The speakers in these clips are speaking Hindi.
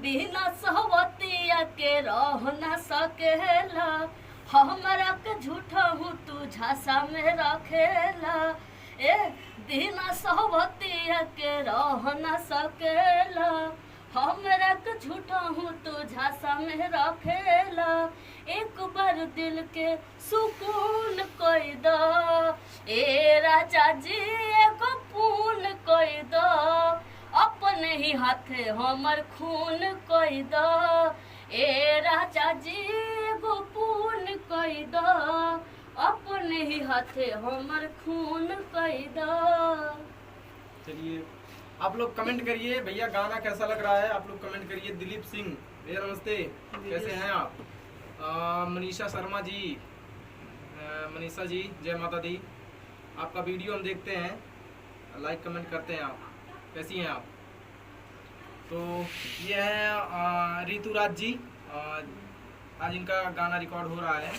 बिना सहवतिया के रह न सकेला, हमरा के झूठा हूँ तू झांसा में रखेला। ए बिना सहवतिया के रह न सकेला, हमरा के झूठा हूँ तू झांसा में रखेला। एक बार दिल के सुकून कोई दो, ए राजा जी एगो पून कोई दो, अपने ही हाथे हमर खून कोई दो। ए राजा जी एगो पून कोई दो, अपने ही हाथे हमर खून कोई दो। चलिए आप लोग कमेंट करिए भैया गाना कैसा लग रहा है, आप लोग कमेंट करिए। दिलीप सिंह भैया नमस्ते, कैसे हैं आप? मनीषा शर्मा जी, मनीषा जी जय माता दी। आपका वीडियो हम देखते हैं, लाइक कमेंट करते हैं। आप कैसी हैं आप? तो ये है ऋतुराज जी, आज इनका गाना रिकॉर्ड हो रहा है।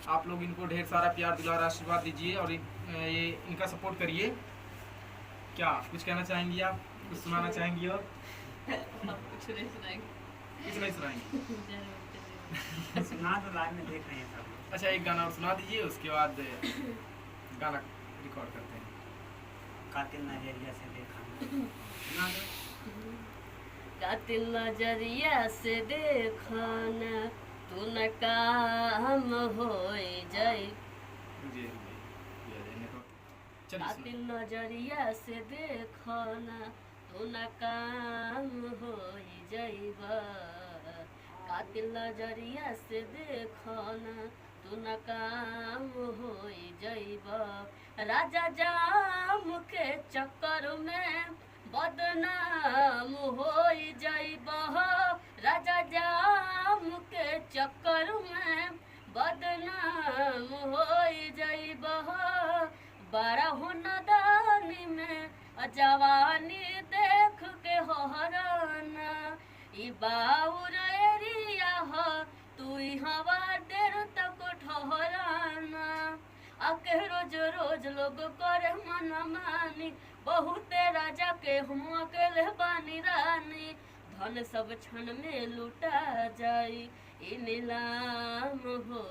आप लोग इनको ढेर सारा प्यार दुलार आशीर्वाद दीजिए और ये इनका सपोर्ट करिए। क्या कुछ कहना चाहेंगी आप? कुछ सुनाना चाहेंगी? और कुछ नहीं सुनाएंगे। कुछ नहीं सुनाएंगे? सुना तो लाइव में देख रहे हैं सब। अच्छा एक गाना और सुना दीजिए, उसके बाद गाना रिकॉर्ड करते हैं। कातिल नजरिया से देखा सुना दो। कातिल नजरिया से देखना, तू न काम हो जाई। कातिल नजरिया से देखना, तू न काम हो जाइबा। कातिल नजरिया से देखना, तू न काम हो जाइबा। राजा जाम के चक्कर में बदनाम हो जाइबा। राजा जाम के चक्कर में बदनाम हो जाइबा। बड़ा हो नदानी में जवानी देख के हराना, ई बाउर एरिया हो तू हवा देर तक ठहराना। आके रोज रोज लोग करे मना मानी, बहुते राजा के हम अकेले बानी रानी। धन सब क्षण में लुटा जाई, ई नीलाम हो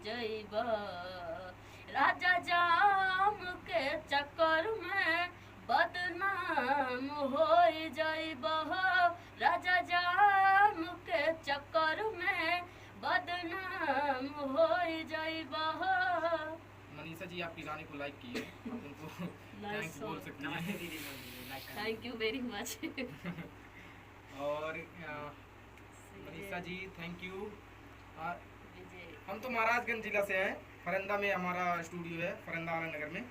जाइबा। राजा जाम के चक्कर में बदनाम हो जाइबा। राजा जाम के चक्कर में बदनाम हो जाइबा। मनीषा जी आपकी गाने को लाइक किए, आप उनको थैंक्स बोल सकती नमस्ते हैं। दीदी बोल दीजिए, लाइक कर थैंक यू वेरी मच। और मनीषा जी थैंक यू। हम तो महाराजगंज जिला से हैं, फरंदा में हमारा स्टूडियो है, फरंदा वाला नगर में।